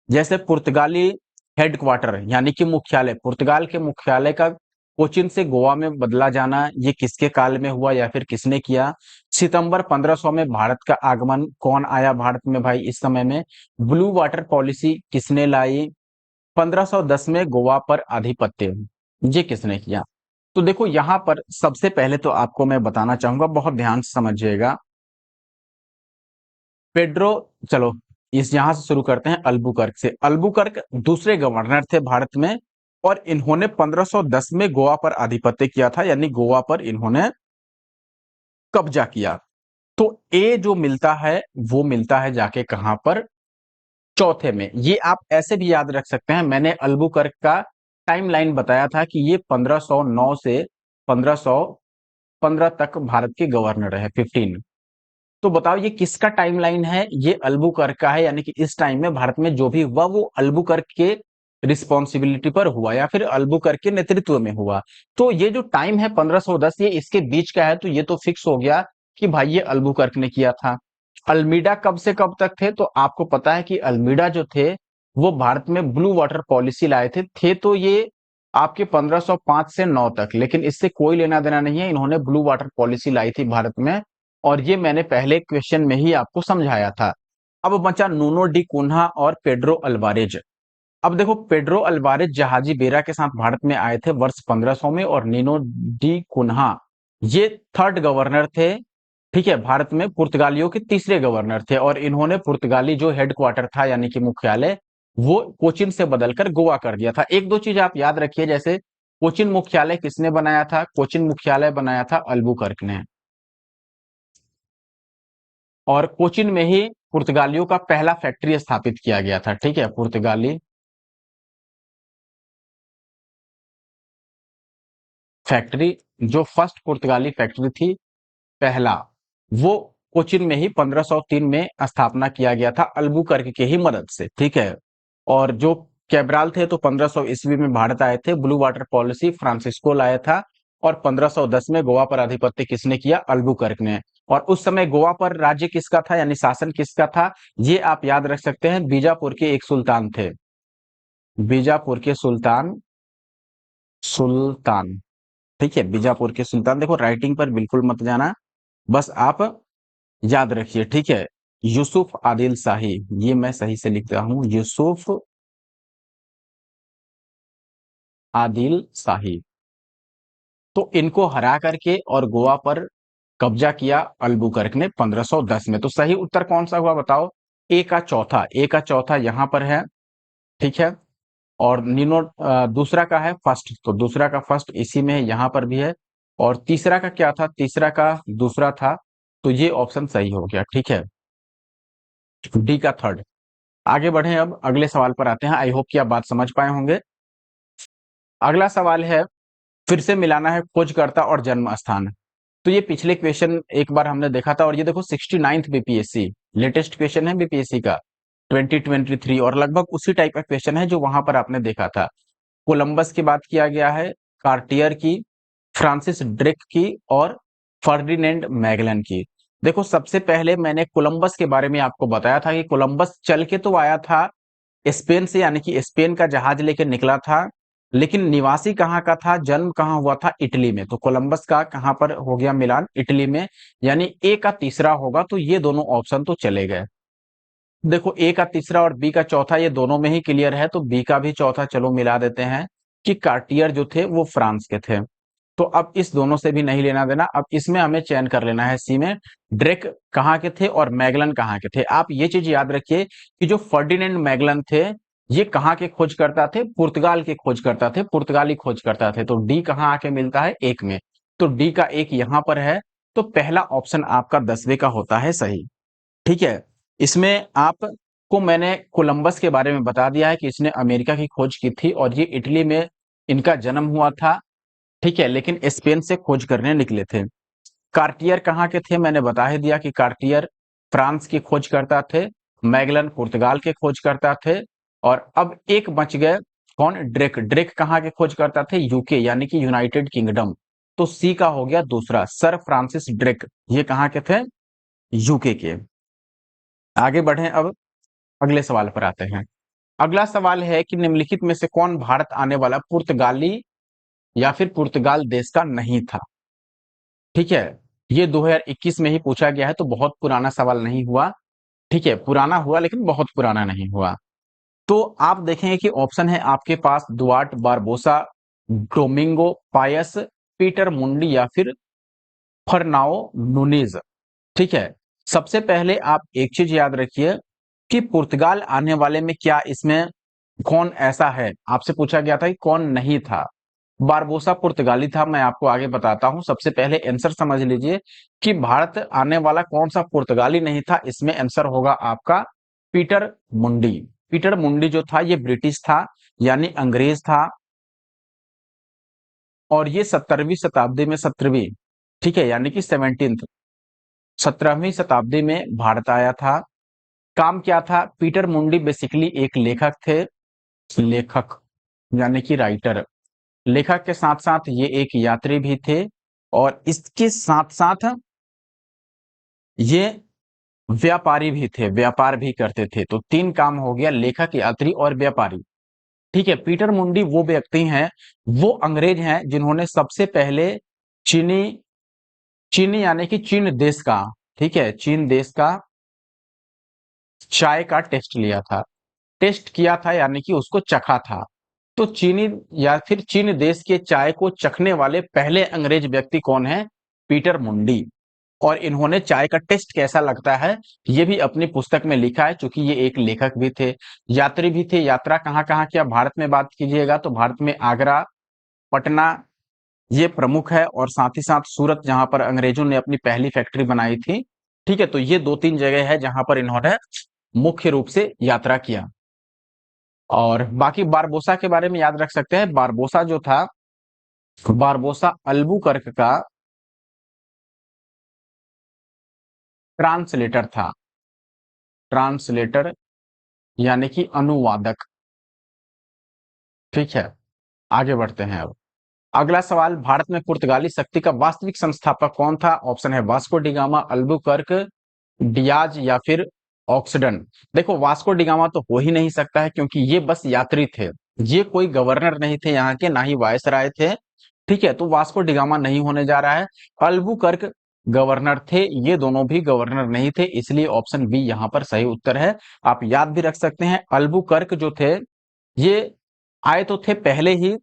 जैसे पुर्तगाली हेडक्वार्टर यानी कि मुख्यालय, पुर्तगाल के मुख्यालय का कोचिन से गोवा में बदला जाना, ये किसके काल में हुआ या फिर किसने किया? सितंबर 1500 में भारत का आगमन, कौन आया भारत में भाई इस समय में? ब्लू वाटर पॉलिसी किसने लाई? 1510 में गोवा पर आधिपत्य, ये किसने किया? तो देखो यहां पर सबसे पहले तो आपको मैं बताना चाहूंगा, बहुत ध्यान से समझिएगा। पेड्रो, चलो इस यहां से शुरू करते हैं अल्बुकर्क से। अल्बुकर्क दूसरे गवर्नर थे भारत में, और इन्होंने 1510 में गोवा पर आधिपत्य किया था, यानी गोवा पर इन्होंने कब्जा किया। तो ए जो मिलता है वो मिलता है जाके कहां पर? चौथे में। ये आप ऐसे भी याद रख सकते हैं, मैंने अल्बुकर्क का टाइमलाइन बताया था कि ये 1509 से 1515 तक भारत के गवर्नर रहे, 15। तो बताओ ये किसका टाइमलाइन है? ये अल्बुकर्क का है, यानी कि इस टाइम में भारत में जो भी हुआ वो अल्बुकर्क के रिस्पॉन्सिबिलिटी पर हुआ या फिर अल्बुकर्क के नेतृत्व में हुआ। तो ये जो टाइम है 1510, ये इसके बीच का है, तो ये तो फिक्स हो गया कि भाई ये अल्बुकर्क ने किया था। अल्मीडा कब से कब तक थे? तो आपको पता है कि अल्मीडा जो थे वो भारत में ब्लू वाटर पॉलिसी लाए थे तो ये आपके 1505 से 9 तक, लेकिन इससे कोई लेना देना नहीं है, इन्होंने ब्लू वाटर पॉलिसी लाई थी भारत में। और ये मैंने पहले क्वेश्चन में ही आपको समझाया था। अब बचा नूनो डी कुन्हा और पेड्रो अल्वारेज। अब देखो पेड्रो अल्वारेज जहाजी बेरा के साथ भारत में आए थे वर्ष 1500 में, और नीनो डी कुन्हा ये थर्ड गवर्नर थे, ठीक है, भारत में पुर्तगालियों के तीसरे गवर्नर थे। और इन्होंने पुर्तगाली जो हेडक्वार्टर था यानी कि मुख्यालय, वो कोचिन से बदलकर गोवा कर दिया था। एक दो चीज आप याद रखिए, जैसे कोचिन मुख्यालय किसने बनाया था? कोचिन मुख्यालय बनाया था अल्बुकर्क ने। और कोचिन में ही पुर्तगालियों का पहला फैक्ट्री स्थापित किया गया था, ठीक है, पुर्तगाली फैक्ट्री, जो फर्स्ट पुर्तगाली फैक्ट्री थी, पहला, वो कोचिन में ही 1503 में स्थापना किया गया था अल्बुकर्क के ही मदद से, ठीक है। और जो कैब्राल थे तो 1500 ईस्वी में भारत आए थे, ब्लू वाटर पॉलिसी फ्रांसिस्को लाया था। और 1510 में गोवा पर आधिपत्य किसने किया? अल्बुकर्क ने। और उस समय गोवा पर राज्य किसका था, यानी शासन किसका था? ये आप याद रख सकते हैं, बीजापुर के एक सुल्तान थे, बीजापुर के सुल्तान, सुल्तान, ठीक है, बीजापुर के सुल्तान। देखो राइटिंग पर बिल्कुल मत जाना, बस आप याद रखिए, ठीक है। यूसुफ आदिल शाही, ये मैं सही से लिखता हूं, यूसुफ आदिल शाही। तो इनको हरा करके और गोवा पर कब्जा किया अल्बुकर्क ने 1510 में। तो सही उत्तर कौन सा हुआ बताओ? ए का चौथा यहां पर है, ठीक है। और दूसरा का है फर्स्ट, तो दूसरा का फर्स्ट इसी में है, यहां पर भी है। और तीसरा का क्या था? तीसरा का दूसरा था। तो ये ऑप्शन सही हो गया, ठीक है, डी का थर्ड। आगे बढ़े, अब अगले सवाल पर आते हैं। आई होप कि आप बात समझ पाए होंगे। अगला सवाल है, फिर से मिलाना है खोजकर्ता और जन्म स्थान। तो ये पिछले क्वेश्चन एक बार हमने देखा था, और ये देखो 69th बीपीएससी लेटेस्ट क्वेश्चन है बीपीएससी का 2023, और लगभग उसी टाइप का क्वेश्चन है जो वहां पर आपने देखा था। कोलंबस की बात किया गया है, कार्टियर की, फ्रांसिस ड्रेक की और फर्डिनेंड मैगलन की। देखो सबसे पहले मैंने कोलंबस के बारे में आपको बताया था कि कोलंबस चल के तो आया था स्पेन से, यानी कि स्पेन का जहाज लेकर निकला था, लेकिन निवासी कहाँ का था, जन्म कहाँ हुआ था? इटली में। तो कोलंबस का कहाँ पर हो गया मिलान? इटली में। यानी ए का तीसरा होगा, तो ये दोनों ऑप्शन तो चले गए। देखो ए का तीसरा और बी का चौथा ये दोनों में ही क्लियर है, तो बी का भी चौथा चलो मिला देते हैं कि कार्टियर जो थे वो फ्रांस के थे। तो अब इस दोनों से भी नहीं लेना देना, अब इसमें हमें चयन कर लेना है सी में। ड्रेक कहाँ के थे और मैगलन कहाँ के थे? आप ये चीज याद रखिए कि जो फर्डिनेंड मैगलन थे, ये कहाँ के खोज करता थे? पुर्तगाल के खोज करता थे, पुर्तगाली खोज करता थे। तो डी कहाँ आके मिलता है? एक में। तो डी का एक यहां पर है, तो पहला ऑप्शन आपका 10वें का होता है सही, ठीक है। इसमें आपको मैंने कोलंबस के बारे में बता दिया है कि इसने अमेरिका की खोज की थी और ये इटली में इनका जन्म हुआ था, ठीक है, लेकिन स्पेन से खोज करने निकले थे। कार्टियर कहाँ के थे? मैंने बता ही दिया कि कार्टियर फ्रांस की खोज करता थे, मैगलन पुर्तगाल के खोज करता थे। और अब एक बच गए, कौन? ड्रेक। ड्रेक कहाँ के खोज करता थे? यूके, यानी कि यूनाइटेड किंगडम। तो सी का हो गया दूसरा, सर फ्रांसिस ड्रेक, ये कहाँ के थे? यूके के। आगे बढ़े, अब अगले सवाल पर आते हैं। अगला सवाल है कि निम्नलिखित में से कौन भारत आने वाला पुर्तगाली या फिर पुर्तगाल देश का नहीं था? ठीक है, ये 2021 में ही पूछा गया है, तो बहुत पुराना सवाल नहीं हुआ, ठीक है, पुराना हुआ लेकिन बहुत पुराना नहीं हुआ। तो आप देखेंगे कि ऑप्शन है आपके पास दुआर्ट बारबोसा, डोमिंगो पायस, पीटर मुंडी या फिर फरनाओ नुनेज, ठीक है। सबसे पहले आप एक चीज याद रखिए कि पुर्तगाल आने वाले में क्या इसमें कौन ऐसा है? आपसे पूछा गया था कि कौन नहीं था। बारबोसा पुर्तगाली था, मैं आपको आगे बताता हूं। सबसे पहले आंसर समझ लीजिए कि भारत आने वाला कौन सा पुर्तगाली नहीं था। इसमें आंसर होगा आपका पीटर मुंडी। पीटर मुंडी जो था ये ब्रिटिश था, यानी अंग्रेज था, और ये 17वीं शताब्दी में, 17वीं, ठीक है, यानी कि 17th, 17वीं शताब्दी में भारत आया था। काम क्या था? पीटर मुंडी बेसिकली एक लेखक थे, लेखक यानी कि राइटर। लेखक के साथ साथ ये एक यात्री भी थे, और इसके साथ साथ ये व्यापारी भी थे, व्यापार भी करते थे। तो तीन काम हो गया, लेखक, यात्री और व्यापारी, ठीक है। पीटर मुंडी वो व्यक्ति हैं, वो अंग्रेज हैं जिन्होंने सबसे पहले चीनी चीनी यानी कि चीन देश का, ठीक है, चीन देश का चाय का टेस्ट लिया था, टेस्ट किया था, यानी कि उसको चखा था। तो चीनी या फिर चीन देश के चाय को चखने वाले पहले अंग्रेज व्यक्ति कौन है? पीटर मुंडी। और इन्होंने चाय का टेस्ट कैसा लगता है ये भी अपनी पुस्तक में लिखा है, चूंकि ये एक लेखक भी थे, यात्री भी थे। यात्रा कहाँ कहाँ किया? भारत में बात कीजिएगा तो भारत में आगरा, पटना, ये प्रमुख है, और साथ ही साथ सूरत, जहां पर अंग्रेजों ने अपनी पहली फैक्ट्री बनाई थी, ठीक है। तो ये दो तीन जगह है जहां पर इन्होंने मुख्य रूप से यात्रा किया। और बाकी बारबोसा के बारे में याद रख सकते हैं, बारबोसा जो था, बारबोसा अल्बुकर्क का ट्रांसलेटर था, ट्रांसलेटर यानी कि अनुवादक, ठीक है। आगे बढ़ते हैं अब। अगला सवाल, भारत में पुर्तगाली शक्ति का वास्तविक संस्थापक कौन था? ऑप्शन है वास्को डिगामा, अल्बुकर्क, डियाज या फिर ऑक्सडन। देखो वास्को डिगामा तो हो ही नहीं सकता है, क्योंकि ये बस यात्री थे, ये कोई गवर्नर नहीं थे यहाँ के, ना ही वायसराय थे, ठीक है। तो वास्को डिगामा नहीं होने जा रहा है। अल्बुकर्क गवर्नर थे, ये दोनों भी गवर्नर नहीं थे, इसलिए ऑप्शन बी यहाँ पर सही उत्तर है। आप याद भी रख सकते हैं, अल्बुकर्क जो थे ये आए तो थे पहले ही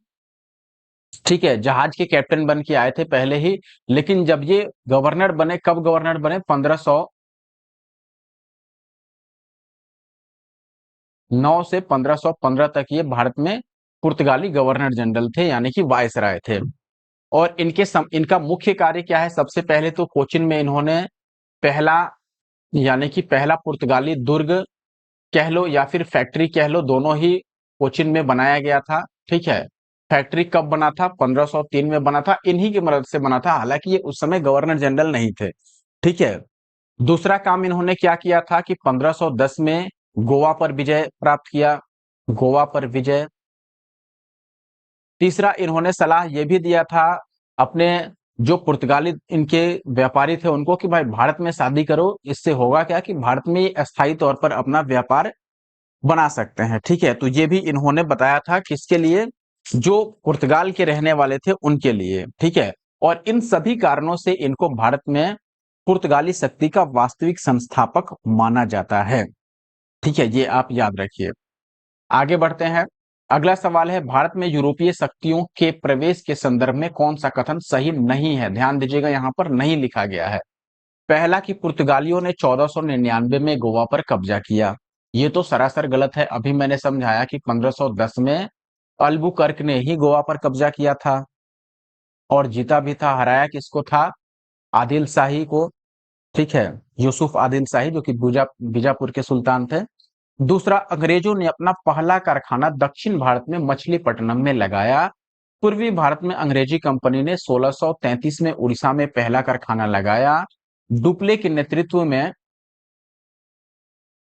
ठीक है, जहाज के कैप्टन बन के आए थे पहले ही, लेकिन जब ये गवर्नर बने, कब गवर्नर बने? 1509 से 1515 तक ये भारत में पुर्तगाली गवर्नर जनरल थे, यानी कि वायसराय थे। और इनका मुख्य कार्य क्या है? सबसे पहले तो कोचिन में इन्होंने पहला, यानी कि पहला पुर्तगाली दुर्ग कह लो या फिर फैक्ट्री कह लो, दोनों ही कोचिन में बनाया गया था। ठीक है, फैक्ट्री कब बना था? 1503 में बना था, इन्हीं की मदद से बना था, हालांकि ये उस समय गवर्नर जनरल नहीं थे। ठीक है, दूसरा काम इन्होंने क्या किया था कि 1510 में गोवा पर विजय प्राप्त किया, गोवा पर विजय। तीसरा, इन्होंने सलाह यह भी दिया था अपने जो पुर्तगाली इनके व्यापारी थे उनको कि भाई भारत में शादी करो, इससे होगा क्या कि भारत में ये अस्थायी तौर पर अपना व्यापार बना सकते हैं। ठीक है, तो ये भी इन्होंने बताया था किसके लिए? जो पुर्तगाल के रहने वाले थे उनके लिए। ठीक है, और इन सभी कारणों से इनको भारत में पुर्तगाली शक्ति का वास्तविक संस्थापक माना जाता है। ठीक है, ये आप याद रखिए। आगे बढ़ते हैं। अगला सवाल है, भारत में यूरोपीय शक्तियों के प्रवेश के संदर्भ में कौन सा कथन सही नहीं है? ध्यान दीजिएगा, यहां पर नहीं लिखा गया है। पहला कि पुर्तगालियों ने 1499 में गोवा पर कब्जा किया, ये तो सरासर गलत है। अभी मैंने समझाया कि 1510 में अल्बुकर्क ने ही गोवा पर कब्जा किया था और जीता भी था। हराया किसको था? आदिल शाही को। ठीक है, यूसुफ आदिल शाही, जो कि बीजापुर के सुल्तान थे। दूसरा, अंग्रेजों ने अपना पहला कारखाना दक्षिण भारत में मछलीपट्टनम में लगाया। पूर्वी भारत में अंग्रेजी कंपनी ने 1633 में उड़ीसा में पहला कारखाना लगाया। डुप्ले के नेतृत्व में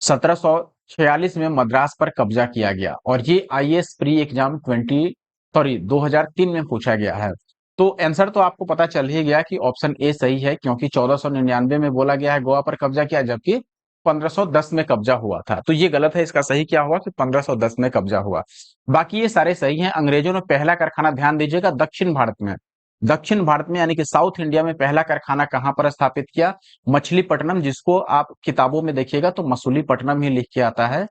1746 में मद्रास पर कब्जा किया गया, और ये आईएएस प्री एग्जाम 2003 में पूछा गया है। तो आंसर तो आपको पता चल ही गया कि ऑप्शन ए सही है, क्योंकि 1499 में बोला गया है गोवा पर कब्जा किया, जबकि 1510 में कब्जा हुआ था। तो ये गलत है, इसका सही क्या हुआ कि 1510 में कब्जा हुआ। बाकी ये सारे सही हैं। अंग्रेजों ने पहला कारखाना, ध्यान दीजिएगा, दक्षिण भारत में, दक्षिण भारत में यानी कि साउथ इंडिया में पहला कारखाना कहां पर स्थापित किया? मछलीपट्टनम, जिसको आप किताबों में देखिएगा तो मसूलीपट्टनम ही लिख के आता है।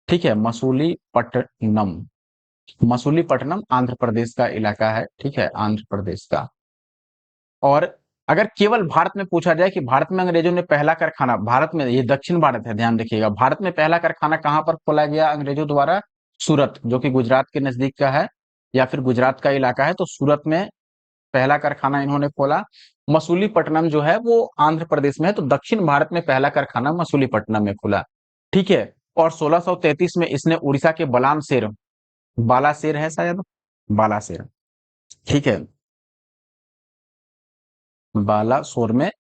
ठीक है, मसूलीपट्टनम, मसूलीपट्टनम आंध्र प्रदेश का इलाका है। ठीक है, आंध्र प्रदेश का। और अगर केवल भारत में पूछा जाए कि भारत में अंग्रेजों ने पहला कारखाना, भारत में, ये दक्षिण भारत है, ध्यान रखिएगा, भारत में पहला कारखाना कहां पर खोला गया अंग्रेजों द्वारा? सूरत, जो कि गुजरात के नजदीक का है या फिर गुजरात का इलाका है, तो सूरत में पहला कारखाना इन्होंने खोला। मसूलीपट्टनम जो है वो आंध्र प्रदेश में है, तो दक्षिण भारत में पहला कारखाना मसूलीपट्टनम में खुला। ठीक है, और 1633 में इसने उड़ीसा के बलानसेर, बालासेर है शायद, बालासेर, ठीक है, बालासोर में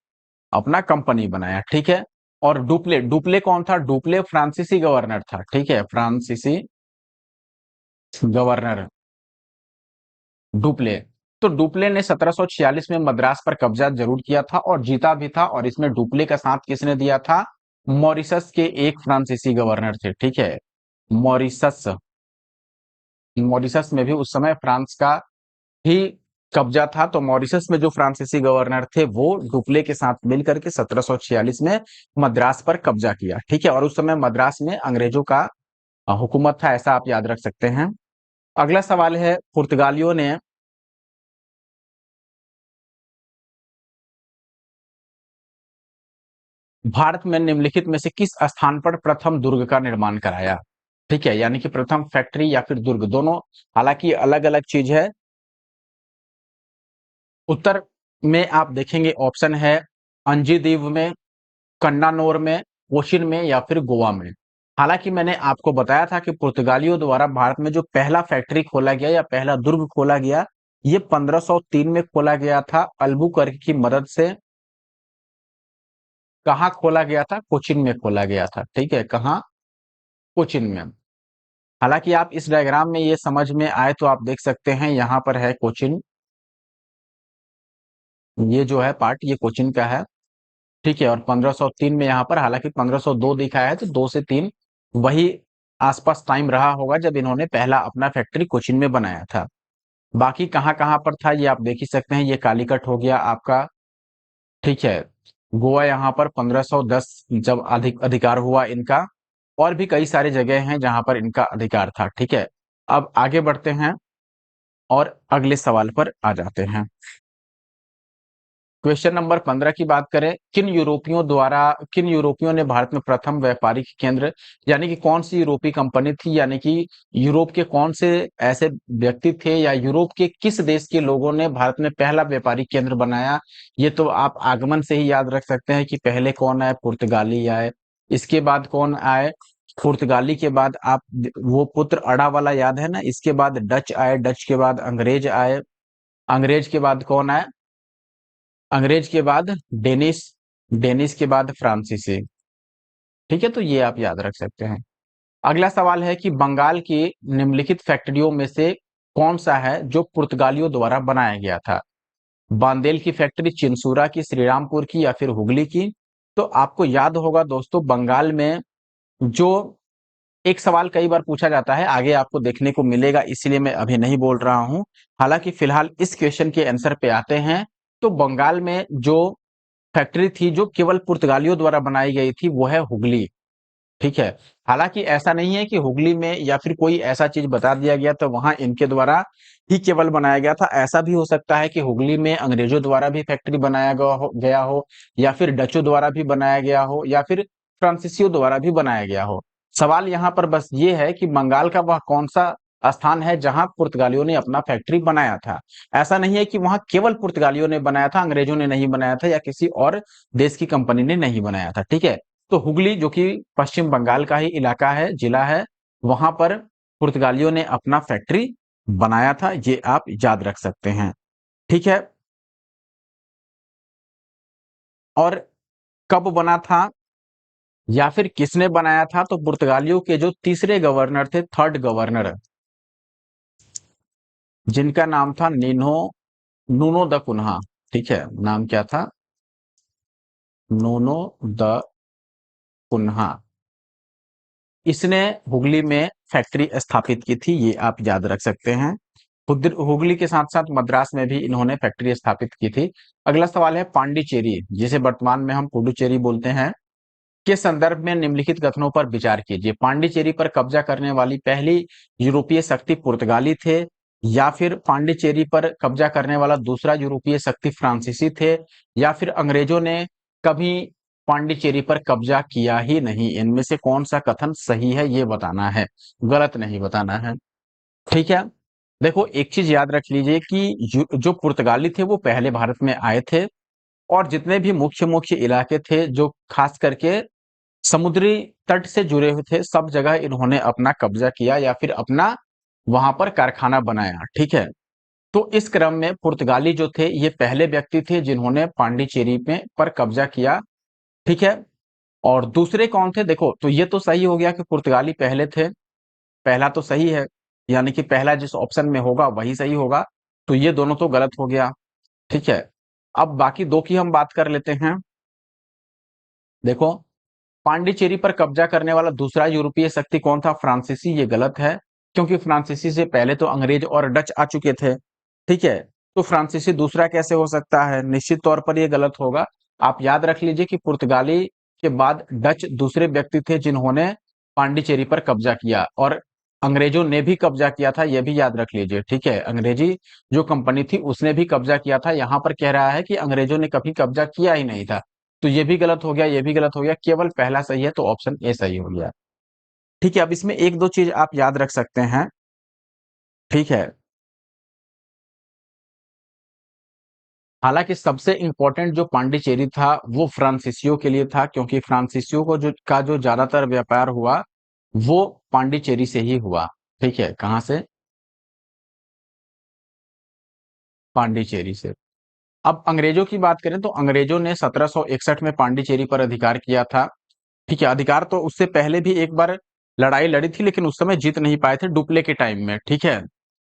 अपना कंपनी बनाया। ठीक है, और डुप्ले, डुप्ले कौन था? डुप्ले फ्रांसीसी गवर्नर था। ठीक है, फ्रांसीसी गवर्नर डुप्ले। तो डुप्ले ने 1746 में मद्रास पर कब्जा जरूर किया था और जीता भी था, और इसमें डुप्ले का साथ किसने दिया था? मॉरिशस के एक फ्रांसीसी गवर्नर थे। ठीक है, मॉरिशस, मॉरिशस में भी उस समय फ्रांस का ही कब्जा था, तो मॉरिशस में जो फ्रांसीसी गवर्नर थे वो डुप्ले के साथ मिलकर के 1746 में मद्रास पर कब्जा किया। ठीक है, और उस समय मद्रास में अंग्रेजों का हुकूमत था, ऐसा आप याद रख सकते हैं। अगला सवाल है, पुर्तगालियों ने भारत में निम्नलिखित में से किस स्थान पर प्रथम दुर्ग का निर्माण कराया? ठीक है, यानी कि प्रथम फैक्ट्री या फिर दुर्ग, दोनों हालांकि अलग अलग चीज है। उत्तर में आप देखेंगे ऑप्शन है अंजीदीव में, कन्नानौर में, कोचीन में या फिर गोवा में। हालांकि मैंने आपको बताया था कि पुर्तगालियों द्वारा भारत में जो पहला फैक्ट्री खोला गया या पहला दुर्ग खोला गया, ये 1503 में खोला गया था अल्बुकर्क की मदद से। कहाँ खोला गया था? कोचीन में खोला गया था। ठीक है, कहाँ? कोचीन में। हालांकि आप इस डायग्राम में ये समझ में आए तो आप देख सकते हैं, यहाँ पर है कोचीन, ये जो है पार्ट ये कोचीन का है। ठीक है, और 1503 में यहाँ पर, हालांकि 1502 दिखाया है तो 2 से 3 वही आसपास टाइम रहा होगा जब इन्होंने पहला अपना फैक्ट्री कोचीन में बनाया था। बाकी कहाँ कहाँ पर था ये आप देख ही सकते हैं, ये कालीकट हो गया आपका। ठीक है, गोवा यहाँ पर 1510 जब अधिकार हुआ इनका, और भी कई सारी जगह हैं जहां पर इनका अधिकार था। ठीक है, अब आगे बढ़ते हैं और अगले सवाल पर आ जाते हैं। क्वेश्चन नंबर 15 की बात करें, किन यूरोपियों ने भारत में प्रथम व्यापारिक केंद्र, यानी कि कौन सी यूरोपीय कंपनी थी, यानी कि यूरोप के कौन से ऐसे व्यक्ति थे या यूरोप के किस देश के लोगों ने भारत में पहला व्यापारिक केंद्र बनाया। ये तो आप आगमन से ही याद रख सकते हैं कि पहले कौन आए, पुर्तगाली आए। इसके बाद कौन आए, पुर्तगाली के बाद आप वो पुत्र अड़ा वाला याद है ना, इसके बाद डच आए, डच के बाद अंग्रेज आए, अंग्रेज के बाद कौन आए, अंग्रेज के बाद डेनिस, डेनिस के बाद फ्रांसीसी। ठीक है, तो ये आप याद रख सकते हैं। अगला सवाल है कि बंगाल की निम्नलिखित फैक्ट्रियों में से कौन सा है जो पुर्तगालियों द्वारा बनाया गया था। बांदेल की फैक्ट्री, चिंसुरा की, श्रीरामपुर की या फिर हुगली की। तो आपको याद होगा दोस्तों, बंगाल में जो एक सवाल कई बार पूछा जाता है, आगे आपको देखने को मिलेगा, इसलिए मैं अभी नहीं बोल रहा हूं। हालांकि फिलहाल इस क्वेश्चन के आंसर पे आते हैं। तो बंगाल में जो फैक्ट्री थी जो केवल पुर्तगालियों द्वारा बनाई गई थी, वो है हुगली। ठीक है, हालांकि ऐसा नहीं है कि हुगली में या फिर कोई ऐसा चीज बता दिया गया तो वहां इनके द्वारा ही केवल बनाया गया था। ऐसा भी हो सकता है कि हुगली में अंग्रेजों द्वारा भी फैक्ट्री बनाया गया हो, या फिर डचों द्वारा भी बनाया गया हो, या फिर फ्रांसीसियों द्वारा भी बनाया गया हो। सवाल यहाँ पर बस ये है कि बंगाल का वह कौन सा स्थान है जहां पुर्तगालियों ने अपना फैक्ट्री बनाया था। ऐसा नहीं है कि वहां केवल पुर्तगालियों ने बनाया था, अंग्रेजों ने नहीं बनाया था, या किसी और देश की कंपनी ने नहीं बनाया था। ठीक है, तो हुगली जो कि पश्चिम बंगाल का ही इलाका है, जिला है, वहां पर पुर्तगालियों ने अपना फैक्ट्री बनाया था, ये आप याद रख सकते हैं। ठीक है, और कब बना था या फिर किसने बनाया था, तो पुर्तगालियों के जो तीसरे गवर्नर थे, थर्ड गवर्नर, जिनका नाम था नूनो द कुन्हा। ठीक है, नाम क्या था, नूनो द कुन्हा। इसने हुगली में फैक्ट्री स्थापित की थी, ये आप याद रख सकते हैं। हुगली के साथ साथ मद्रास में भी इन्होंने फैक्ट्री स्थापित की थी। अगला सवाल है पांडिचेरी, जिसे वर्तमान में हम पुडुचेरी बोलते हैं, के संदर्भ में निम्नलिखित कथनों पर विचार कीजिए। पांडिचेरी पर कब्जा करने वाली पहली यूरोपीय शक्ति पुर्तगाली थे, या फिर पांडिचेरी पर कब्जा करने वाला दूसरा यूरोपीय शक्ति फ्रांसीसी थे, या फिर अंग्रेजों ने कभी पांडिचेरी पर कब्जा किया ही नहीं। इनमें से कौन सा कथन सही है ये बताना है, गलत नहीं बताना है। ठीक है, देखो एक चीज याद रख लीजिए कि जो पुर्तगाली थे वो पहले भारत में आए थे, और जितने भी मुख्य मुख्य इलाके थे जो खास करके समुद्री तट से जुड़े हुए थे, सब जगह इन्होंने अपना कब्जा किया या फिर अपना वहां पर कारखाना बनाया। ठीक है, तो इस क्रम में पुर्तगाली जो थे ये पहले व्यक्ति थे जिन्होंने पांडिचेरी में पर कब्जा किया। ठीक है, और दूसरे कौन थे, देखो तो ये तो सही हो गया कि पुर्तगाली पहले थे, पहला तो सही है, यानी कि पहला जिस ऑप्शन में होगा वही सही होगा। तो ये दोनों तो गलत हो गया। ठीक है, अब बाकी दो की हम बात कर लेते हैं। देखो, पांडिचेरी पर कब्जा करने वाला दूसरा यूरोपीय शक्ति कौन था, फ्रांसीसी। ये गलत है, क्योंकि फ्रांसीसी से पहले तो अंग्रेज और डच आ चुके थे। ठीक है, तो फ्रांसीसी दूसरा कैसे हो सकता है, निश्चित तौर पर ये गलत होगा। आप याद रख लीजिए कि पुर्तगाली के बाद डच दूसरे व्यक्ति थे जिन्होंने पांडिचेरी पर कब्जा किया, और अंग्रेजों ने भी कब्जा किया था, यह भी याद रख लीजिए। ठीक है, अंग्रेजी जो कंपनी थी उसने भी कब्जा किया था, यहां पर कह रहा है कि अंग्रेजों ने कभी कब्जा किया ही नहीं था। तो ये भी गलत हो गया, ये भी गलत हो गया, केवल पहला सही है, तो ऑप्शन ए सही हो गया। ठीक है, अब इसमें एक दो चीज आप याद रख सकते हैं। ठीक है, हालांकि सबसे इंपॉर्टेंट जो पांडिचेरी था वो फ्रांसीसियों के लिए था, क्योंकि फ्रांसीसियों को जो ज्यादातर व्यापार हुआ वो पांडिचेरी से ही हुआ। ठीक है, कहां से, पांडिचेरी से। अब अंग्रेजों की बात करें तो अंग्रेजों ने 1761 में पांडिचेरी पर अधिकार किया था। ठीक है, अधिकार तो उससे पहले भी एक बार लड़ाई लड़ी थी, लेकिन उस समय जीत नहीं पाए थे, डुप्ले के टाइम में। ठीक है,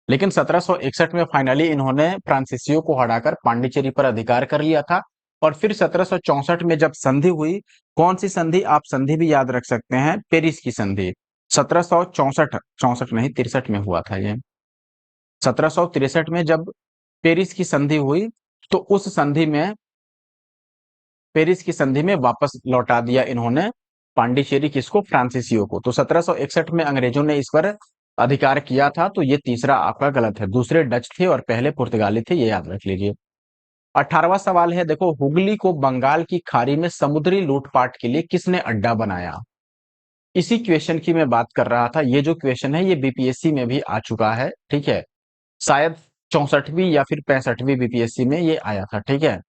लेकिन 1761 में फाइनली इन्होंने फ्रांसीसियों को हराकर पांडिचेरी पर अधिकार कर लिया था। और फिर 1764 में जब संधि हुई, कौन सी संधि, आप संधि भी याद रख सकते हैं, पेरिस की संधि। 1764, 64 नहीं 63 में हुआ था ये। 1763 में जब पेरिस की संधि हुई, तो उस संधि में, पेरिस की संधि में वापस लौटा दिया इन्होंने पांडिचेरी, किसको, फ्रांसीसियों को। तो 1761 में अंग्रेजों ने इस पर अधिकार किया था, तो ये तीसरा आपका गलत है। दूसरे डच थे और पहले पुर्तगाली थे, ये याद रख लीजिए। 18वां सवाल है, देखो, हुगली को बंगाल की खाड़ी में समुद्री लूटपाट के लिए किसने अड्डा बनाया? इसी क्वेश्चन की मैं बात कर रहा था। ये जो क्वेश्चन है ये बीपीएससी में भी आ चुका है, ठीक है। शायद 64वीं या फिर 65वीं बीपीएससी में ये आया था, ठीक है।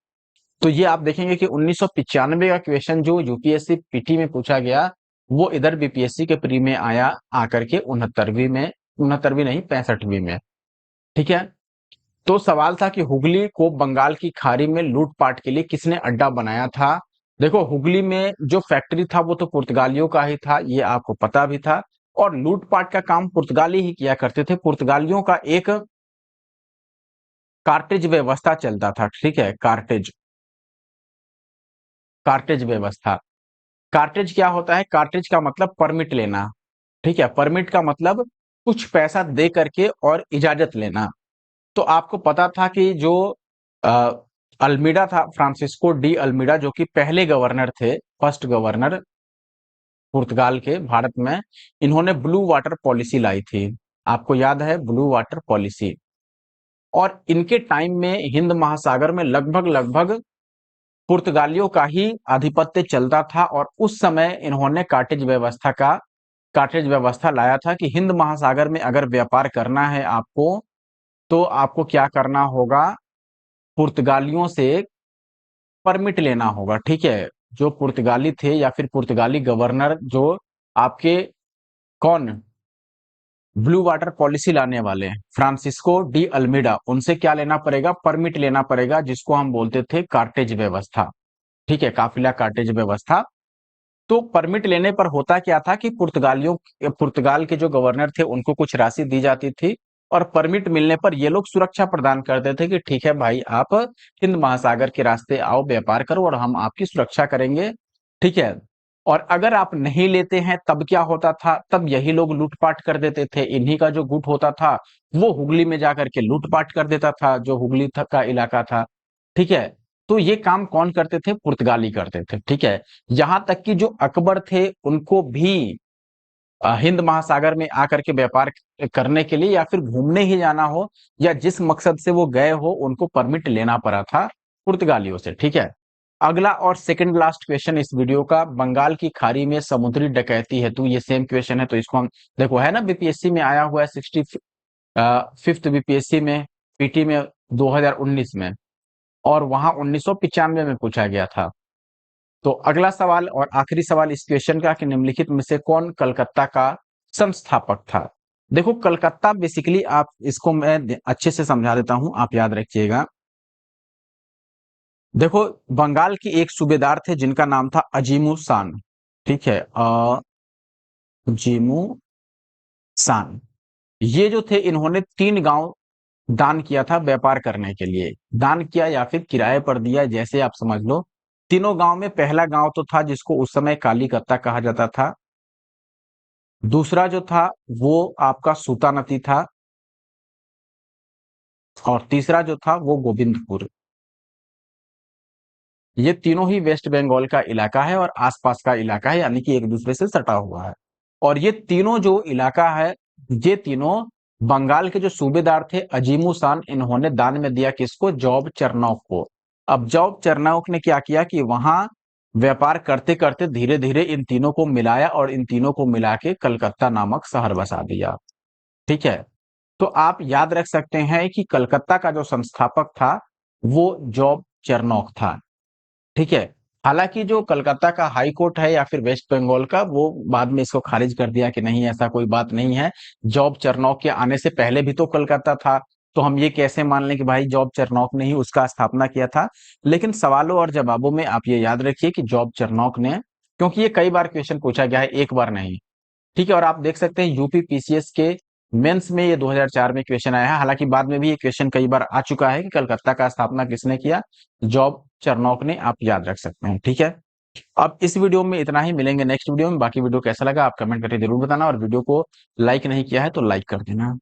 तो ये आप देखेंगे कि 1995 का क्वेश्चन जो यूपीएससी पीटी में पूछा गया, वो इधर बीपीएससी के प्री में आया आकर के 69वीं में, 69वीं नहीं 65वीं में, ठीक है। तो सवाल था कि हुगली को बंगाल की खाड़ी में लूटपाट के लिए किसने अड्डा बनाया था? देखो, हुगली में जो फैक्ट्री था वो तो पुर्तगालियों का ही था, ये आपको पता भी था। और लूटपाट का काम पुर्तगाली ही किया करते थे। पुर्तगालियों का एक कार्टेज व्यवस्था चलता था, ठीक है। कार्टेज, कार्टेज व्यवस्था। कार्टेज क्या होता है? कार्टेज का मतलब परमिट लेना, ठीक है। परमिट का मतलब कुछ पैसा दे करके और इजाजत लेना। तो आपको पता था कि जो अ, अल्मीडा था, फ्रांसिस्को डी अल्मीडा, जो कि पहले गवर्नर थे, फर्स्ट गवर्नर पुर्तगाल के भारत में, इन्होंने ब्लू वाटर पॉलिसी लाई थी। आपको याद है ब्लू वाटर पॉलिसी? और इनके टाइम में हिंद महासागर में लगभग लगभग पुर्तगालियों का ही आधिपत्य चलता था। और उस समय इन्होंने कार्टेज व्यवस्था लाया था कि हिंद महासागर में अगर व्यापार करना है आपको, तो आपको क्या करना होगा? पुर्तगालियों से परमिट लेना होगा, ठीक है। जो पुर्तगाली थे या फिर पुर्तगाली गवर्नर जो आपके, कौन, ब्लू वाटर पॉलिसी लाने वाले हैं, फ्रांसिस्को डी अल्मीडा, उनसे क्या लेना पड़ेगा? परमिट लेना पड़ेगा, जिसको हम बोलते थे कार्टेज व्यवस्था, ठीक है, काफिला कार्टेज व्यवस्था। तो परमिट लेने पर होता क्या था कि पुर्तगाल के जो गवर्नर थे उनको कुछ राशि दी जाती थी, और परमिट मिलने पर ये लोग सुरक्षा प्रदान करते थे कि ठीक है भाई, आप हिंद महासागर के रास्ते आओ, व्यापार करो और हम आपकी सुरक्षा करेंगे, ठीक है। और अगर आप नहीं लेते हैं तब क्या होता था? तब यही लोग लूटपाट कर देते थे। इन्हीं का जो गुट होता था वो हुगली में जाकर के लूटपाट कर देता था, जो हुगली का इलाका था, ठीक है। तो ये काम कौन करते थे? पुर्तगाली करते थे, ठीक है। यहां तक कि जो अकबर थे उनको भी हिंद महासागर में आकर के व्यापार करने के लिए या फिर घूमने ही जाना हो, या जिस मकसद से वो गए हो, उनको परमिट लेना पड़ा था पुर्तगालियों से, ठीक है। अगला और सेकंड लास्ट क्वेश्चन इस वीडियो का, बंगाल की खाड़ी में समुद्री डकैती हेतु, ये सेम क्वेश्चन है तो इसको हम, देखो है ना बीपीएससी में आया हुआ है, 65th बीपीएससी में, पीटी में 2019 में, और वहां 1995 में पूछा गया था। तो अगला सवाल और आखिरी सवाल इस क्वेश्चन का, कि निम्नलिखित में से कौन कलकत्ता का संस्थापक था? देखो, कलकत्ता बेसिकली, आप इसको मैं अच्छे से समझा देता हूं, आप याद रखिएगा। देखो, बंगाल की एक सूबेदार थे जिनका नाम था अजीमू शान, ठीक है, अजीमू शान। ये जो थे, इन्होंने 3 गांव दान किया था व्यापार करने के लिए। दान किया या फिर किराए पर दिया, जैसे आप समझ लो। तीनों गांव में पहला गांव तो था जिसको उस समय कालीकत्ता कहा जाता था। दूसरा जो था वो आपका सूतानती था, और तीसरा जो था वो गोविंदपुर। ये तीनों ही वेस्ट बंगाल का इलाका है और आसपास का इलाका है, यानी कि एक दूसरे से सटा हुआ है। और ये तीनों जो इलाका है, ये तीनों बंगाल के जो सूबेदार थे अजीमू शान, इन्होंने दान में दिया किसको? जॉब चरनॉक को। अब जॉब चरनॉक ने क्या किया कि वहां व्यापार करते करते धीरे धीरे इन तीनों को मिलाया, और इन तीनों को मिला के कलकत्ता नामक शहर बसा दिया, ठीक है। तो आप याद रख सकते हैं कि कलकत्ता का जो संस्थापक था वो जॉब चरनॉक था, ठीक है। हालांकि जो कलकत्ता का हाई कोर्ट है या फिर वेस्ट बंगाल का, वो बाद में इसको खारिज कर दिया कि नहीं, ऐसा कोई बात नहीं है। जॉब चरनॉक के आने से पहले भी तो कलकत्ता था, तो हम ये कैसे मान लें कि भाई जॉब चरनॉक ने ही उसका स्थापना किया था? लेकिन सवालों और जवाबों में आप ये याद रखिए कि जॉब चरनॉक ने, क्योंकि ये कई बार क्वेश्चन पूछा गया है, एक बार नहीं, ठीक है। और आप देख सकते हैं यूपी पीसीएस के मेंस में ये 2004 में क्वेश्चन आया है। हालांकि बाद में भी ये क्वेश्चन कई बार आ चुका है कि कलकत्ता का स्थापना किसने किया? जॉब चरनॉक ने, आप याद रख सकते हैं, ठीक है। अब इस वीडियो में इतना ही, मिलेंगे नेक्स्ट वीडियो में। बाकी वीडियो कैसा लगा आप कमेंट करके जरूर बताना, और वीडियो को लाइक नहीं किया है तो लाइक कर देना।